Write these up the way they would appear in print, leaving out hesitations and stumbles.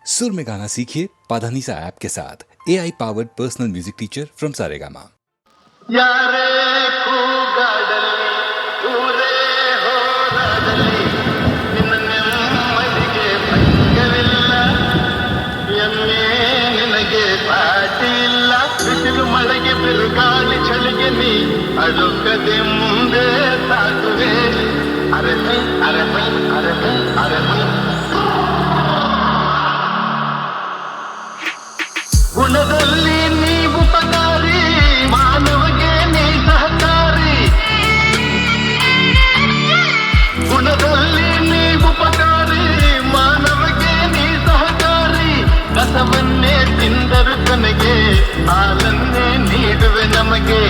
सुर में गाना सीखिए पाधानीसा ऐप के साथ AI powered personal music teacher from Saregama. ಯಾರೇ ಕೂಗಾಡಲಿ ಊರೇ ಹೋರಾಡಲಿ ನಿನ್ನ ನೆಮ್ಮದಿಗೆ ಭಂಗವಿಲ್ಲ ಎಮ್ಮೆ ನಿನಗೆ ಪಾಟಿ ಇಲ್ಲ ಬಿಸಿಲು ಮಳೆಗೆ ಬಿರುಗಾಳಿ ಚಳಿಗೆ ನೀ ಅಳುಕದೆ ಮುಂದೆ ಸಾಗುವೆ ಅರಮೈ ಅರಮೈ ಅರಮೈ ಅರಮೈ ಗುಣದಲ್ಲಿ ನೀ ಉಪಕಾರಿ ಮಾನವಗೆ ನೀ ಸಹಕಾರಿ ಗುಣದಲ್ಲಿ ನೀ ಉಪಕಾರಿ ಮಾನವಗೆ ನೀ ಸಹಕಾರಿ ಕಸವನ್ನೇ ತಿಂದರು ತನಗೆ ಹಾಲನ್ನೇ ನೀಡುವೆ ನಮಗೆ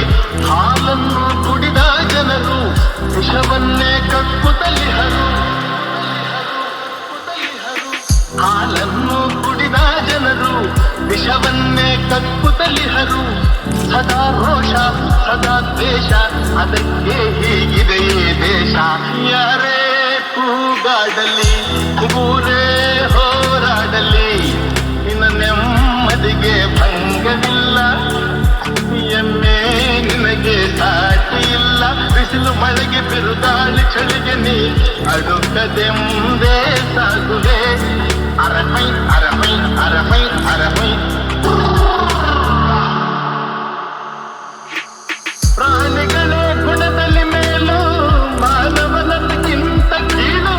ಹಾಲನ್ನು ಕುಡಿದ ಜನರು ವಿಷವನ್ನೇ ಕಕ್ಕುತ್ತಲಿಹರು ಹಾಲನ್ನು ಕುಡಿದ ಜನರು ವಿಷವನ್ನೇ ಕಕ್ಕುತ್ತಲಿಹರು ಸದಾ ರೋಷ ಸದಾ ದ್ವೇಷ ಅದಕ್ಕೆ ಹೀಗಿದೆ ಈ ದೇಶ ಯಾರೇ ಕೂಗಾಡಲಿ ಊರೇ ಹೋರಾಡಲಿ ನಿನ್ನ ನೆಮ್ಮದಿಗೆ ಭಂಗವಿಲ್ಲ ಎಮ್ಮೆ ನಿನಗೆ ಸಾಟಿ ಇಲ್ಲ ಬಿಸಿಲು ಮಳೆಗೆ ಬಿರುಗಾಳಿ ಚಳಿಗೆ ನೀ ಅಡುಕದೆ ಮುಂದೆ ಸಾಗುವೆ ಅರಮೈ ಅರಮೈ ಅರಮೈ ಅರಮೈ ಪ್ರಾಣಿಗಳ ಗುಣದಲ್ಲಿ ಮೇಲು ಮಾನವನಕ್ಕಿಂತ ಕೀಳು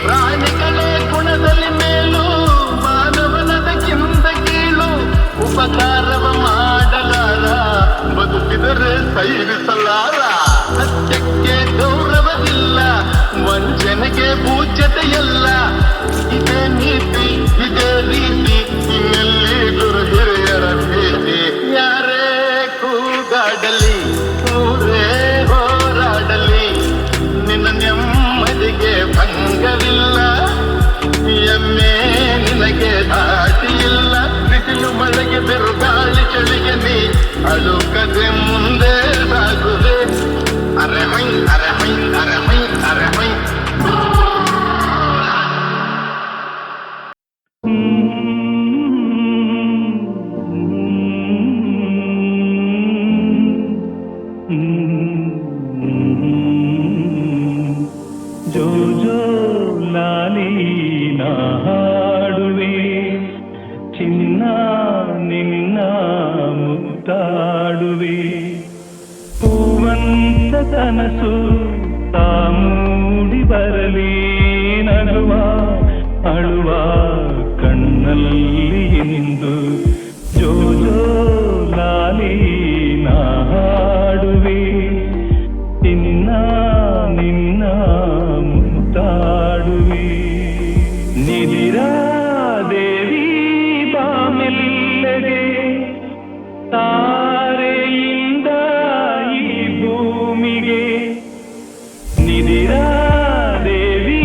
ಪ್ರಾಣಿಗಳ ಗುಣದಲ್ಲಿ ಮೇಲು ಮಾನವನದಕ್ಕಿಂತ ಕೀಳು ಉಪಕಾರವ ಮಾಡಲಾರ ಬದುಕಿದರೆ ಸೈರಿಸಲಾರ ಸತ್ಯಕ್ಕೆ ಗೌರವವಿಲ್ಲ ವಂಚನೆಗೆ ಪೂಜ್ಯತೆಯಲ್ಲ ಇದೇ ನೀತಿ ಇದೇ ರೀತಿ ಇನ್ನೆಲ್ಲಿ ಗುರು ಹಿರಿಯರ ಭೇಟಿ ಯಾರೇ ಕೂಗಾಡಲಿ ಊರೇ ಹೋರಾಡಲಿ ನಿನ್ನ ನೆಮ್ಮದಿಗೆ ಭಂಗವಿಲ್ಲ ಎಮ್ಮೆ ನಿನಗೆ ದಾಟಿ ಇಲ್ಲ ಬಿಸಿಲು ಮಳೆಗೆ ಬಿರುಗಾಳಿ ಚಳಿಗೆ ನೀ ಅಳುಕದೆ ಮುಂದೆ ಸಾಗುವೆ ಅರಮೈ ಅರಮೈ ಅರಮೈ ಅರಮೈ ಜೋ ಜೋ ಲಾಲಿ ನಾ ಹಾಡುವೆ ಚಿನ್ನ ನಿನ್ನ ಮುತ್ತಾಡುವೆ ಹೂವಂತ ಕನಸು ತಾ ಮೂಡಿ ಬರಲಿ ನಗುವ ಅಳುವ ಕಣ್ಣಲ್ಲಿ ನಿಂದು ಜೋ ಜೋ ಲಾಲಿ ನಾ ಹಾಡುವೆ ಚಿನ್ನ ನಿನ್ನ ಮುತ್ತಾಡುವೆ ನಿದಿರಾ ದೇವಿ ಬಾಮೆಲ್ಲಗೆ ತಾರೆಯಿಂದ ಈ ಭೂಮಿಗೆ ನಿದಿರಾ ದೇವಿ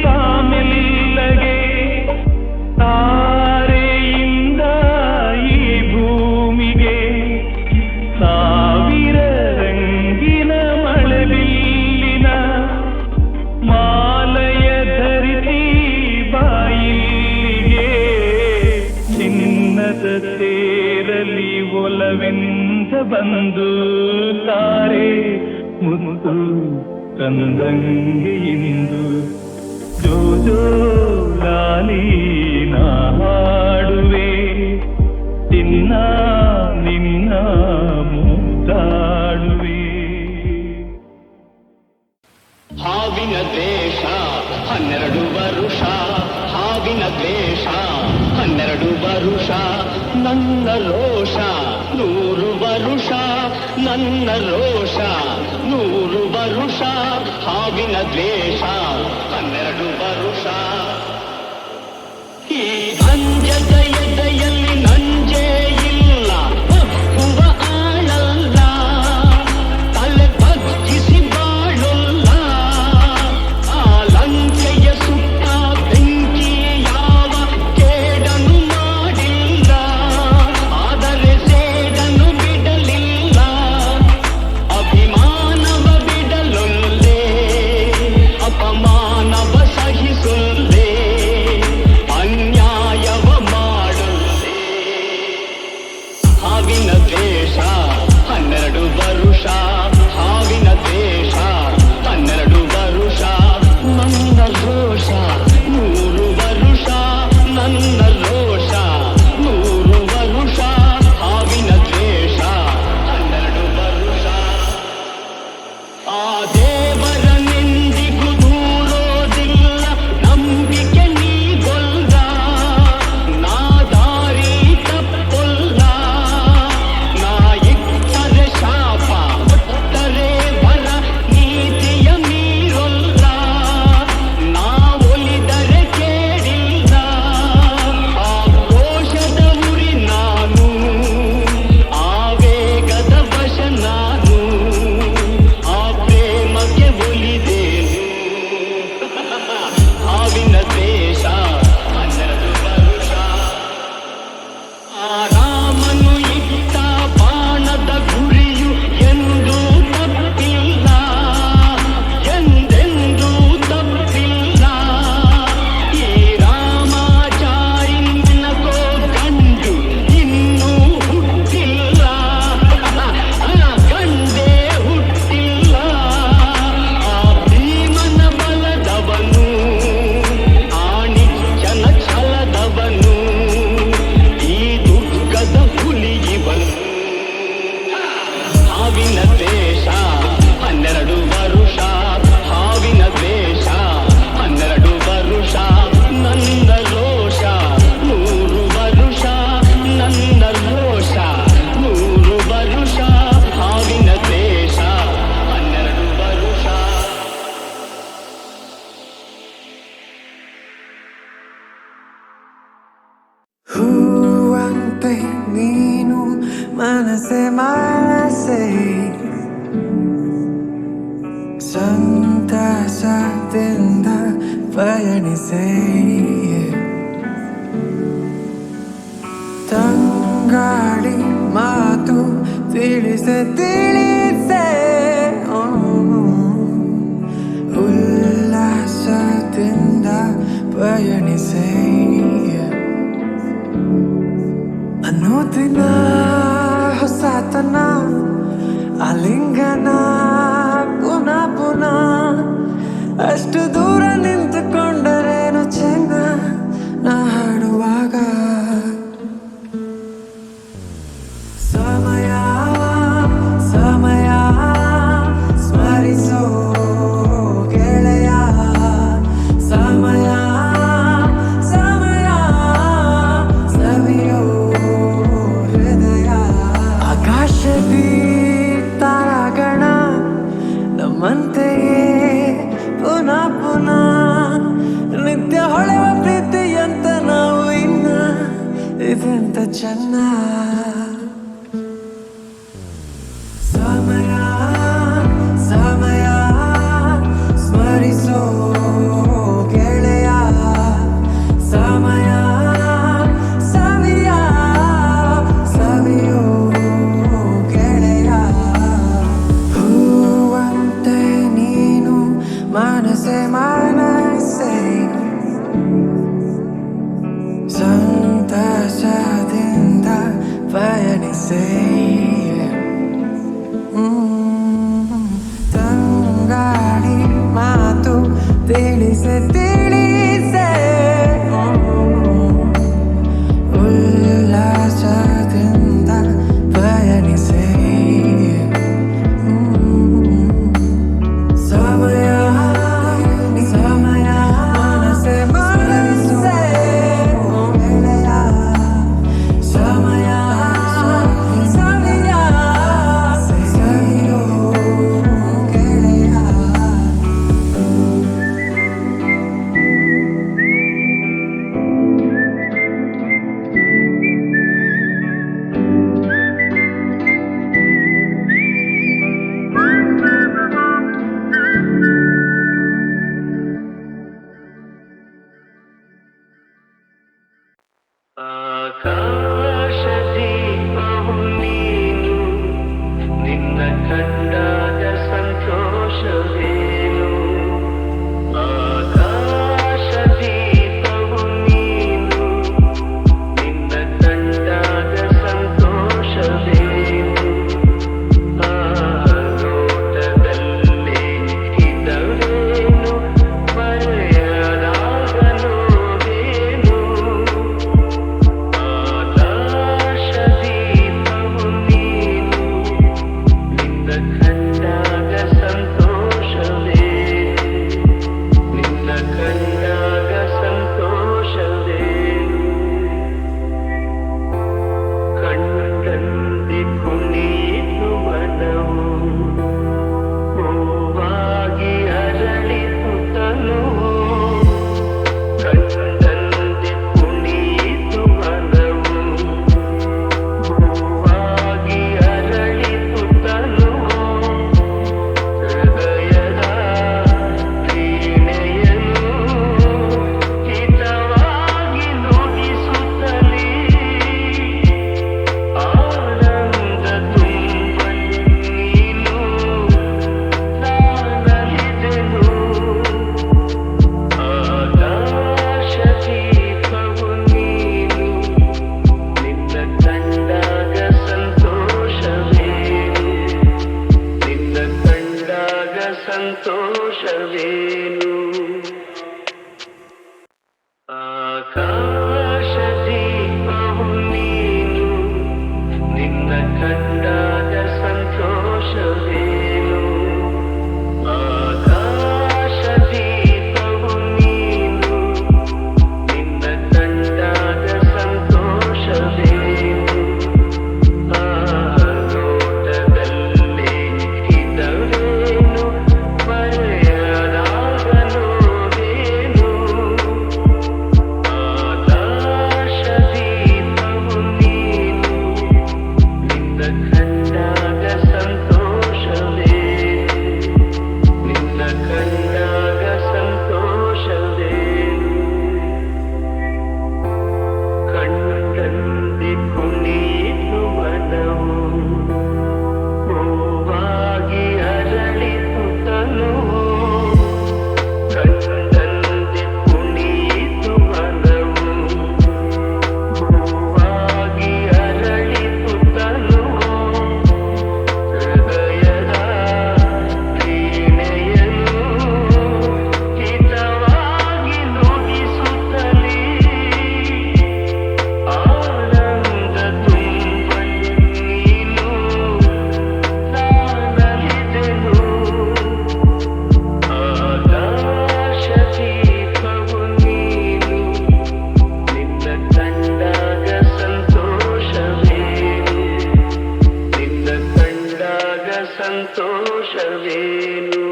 ಬಾಮೆಲ್ಲಗೆ ತಾರೆಯಿಂದ ಈ ಭೂಮಿಗೆ ಸಾವಿರ ರಂಗಿನ ಮಳೆಬಿಲ್ಲಿನ ಮಾಲಯ ಧರಿಸಿ ಬಾಯಿಗೆ ಚಿನ್ನದ ತೇರಲಿ ಒಲವೆಂದ ಬಂದು ತಾರೆ ಮುತ್ತು ತಂದಂಗೆ ಇಂದು ಜೋ ಜೋ ಲಾಲಿ ನಾ ಹಾಡುವೆ ಚಿನ್ನ ನಿನ್ನ ಮುತ್ತಾಡುವೆ ಹಾವಿನ ದ್ವೇಷ 12 ವರುಷ ಹಾವಿನ ದ್ವೇಷ 12 ವರುಷ ನನ್ನ ರೋಷ 100 ವರುಷ ನನ್ನ ರೋಷ 100 ವರುಷ ಹಾವಿನ ದ್ವೇಷ 12 ವರುಷ ಈ ಅಂಜದ ಎದೆಯಲ್ಲಿ ನಂಜೇ ಇಲ್ಲ ಒಪ್ಪುವ ಆಳಲ್ಲ ತಲೆ ಬಗ್ಗಿಸಿ ಬಾಳಲ್ಲ ಆ ಲಂಕೆಯ ಸುತ್ತ ಬೆಂಕಿ ಯಾವ ಕೇಡನು ಮಾಡಿಲ್ಲ ಆದರೆ ಸೇಡನು ಬಿಡಲಿಲ್ಲ ಅಭಿಮಾನವ ಬಿಡಲೊಲ್ಲೆ ಅಪಮಾನವ ಸಹಿಸೊಲ್ಲೆ ರೋಷ 100 ವರುಷ ನನ್ನ ರೋಷ 100 ವರುಷ ಹಾವಿನ ದ್ವೇಷ 12 ವರುಷ ಆ ದೇವರನೆಂದಿಗೂ ದೂರೋದಿಲ್ಲ ನಂಬಿಕೆ ನೀಗೊಲ್ಲ ನಾ ದಾರಿ ತಪ್ಪೊಲ್ಲ ನಾ ಇಟ್ಟರೆ ಶಾಪ ಕೊಟ್ಟರೆ ಬರ ನೀತಿಯ ಮೀರೊಲ್ಲ ನಾ ಒಲಿದರೆ ಕೇಳಿಲ್ಲ ಆಕ್ರೋಶದ ಉರಿ ನಾನು ಆವೇಗದ ವಶ ನಾನು ಆ ಪ್ರೇಮಕ್ಕೆ ಒಲಿದೇನು ಹಾವಿನ ದ್ವೇಷ 12 ವರುಷ ಆ ರಾಮನು ಇಟ್ಟ ಬಾಣದ ಗುರಿಯು ಎಂದೂ ತಪ್ಪಿಲ್ಲ ಎಂದೆಂದೂ ತಪ್ಪಿಲ್ಲ ಈ ರಾಮಾಚಾರಿನಕೋ ಗಂಡು ಇನ್ನೂ ಹುಟ್ಟಿಲ್ಲ ಗಂಡೇ ಹುಟ್ಟಿಲ್ಲ ಆ ಭೀಮನ ಬಲದವನು ಆ ನಿಚ್ಚನ ಛಲದವನು ಈ ದುರ್ಗದ ಹುಲಿಯಿವನು ಹಾವಿನ ದ್ವೇಷ 12 ವರುಷ ಹಾವಿನ ದ್ವೇಷ 12 ವರುಷ ನನ್ನ ರೋಷ 100 ವರುಷ ನನ್ನ ರೋಷ 100 ವರುಷ ಹಾವಿನ ದ್ವೇಷ 12 ವರುಷ ಹೂವಂತೆ ನೀನು ಮನಸೆ ಮನಸೆ ಸಂತಸದಿಂದ ಪಯಣಿಸೆ ತಂಗಾಳಿ ಮಾತು ತಿಳಿಸೆ ತಿಳಿಸೆ ಉಲ್ಲಾಸದಿಂದ ಪಯಣಿಸೆ ಅನುದಿನ ಹೊಸತನ ಆಲಿಂಗನ ಪುನಃ ಪುನಃ ಅಷ್ಟು ದೂರ ನಿಂತುಕೊಂಡರೇನು ಚೆನ್ನ ನಾ ಹಾಡುವಾಗ ಸಮಯ ಸಮಯ ಸ್ಮರಿಸೋ ಗೆಳೆಯ ಸಮಯ ಸಮಯ ಸವಿಯೋ ಹೃದಯ ಆಕಾಶದಿ ತಾರಾಗಣ ನಮ್ಮಂತೆಯೇ ಪುನಃ ಪುನಃ ನಿತ್ಯ ಹೊಳೆವ ಪ್ರೀತಿಯಂತ ನಾವು ಇನ್ನ ಇದೆಂತ ಚೆನ್ನ ಸಮಯ ಸಮಯ ಸ್ಮರಿಸೋ ಗೆಳೆಯ ಸಮಯ ಸವಿಯ ಸವಿಯೋ ಗೆಳೆಯ ಹೂವಂತೆ ನೀನು ಮನಸೆ ಮನಸೆ ಸಂತಸದಿಂದ ಪಯಣಿಸೆ ತಂಗಾಳಿ ಮಾತು ತಿಳಿಸೆ ತಿಳಿಸೆ ಉಲ್ಲಾಸದಿಂದ ಪಯಣಿಸೆ ಸಮಯ ಸಮಯ ಮನಸೆ ಮನಸೆ ಗೆಳೆಯ ಸಮಯ ಸಮಯ ಸವಿಯೋ ಗೆಳೆಯ ಆಕಾಶದೀಪವು ನೀನು ನಿನ್ನ ಕಂಡಾಗ ಸಂತೋಷವೇನು ಆಕಾಶದೀಪವು ನೀನು ನಿನ್ನ ಕಂಡಾಗ ಸಂತೋಷವೇನು ಆ ನೋಟದಲ್ಲಿ ಇದ್ದವೇನು ಮರೆಯದ ದೋಷವೇನು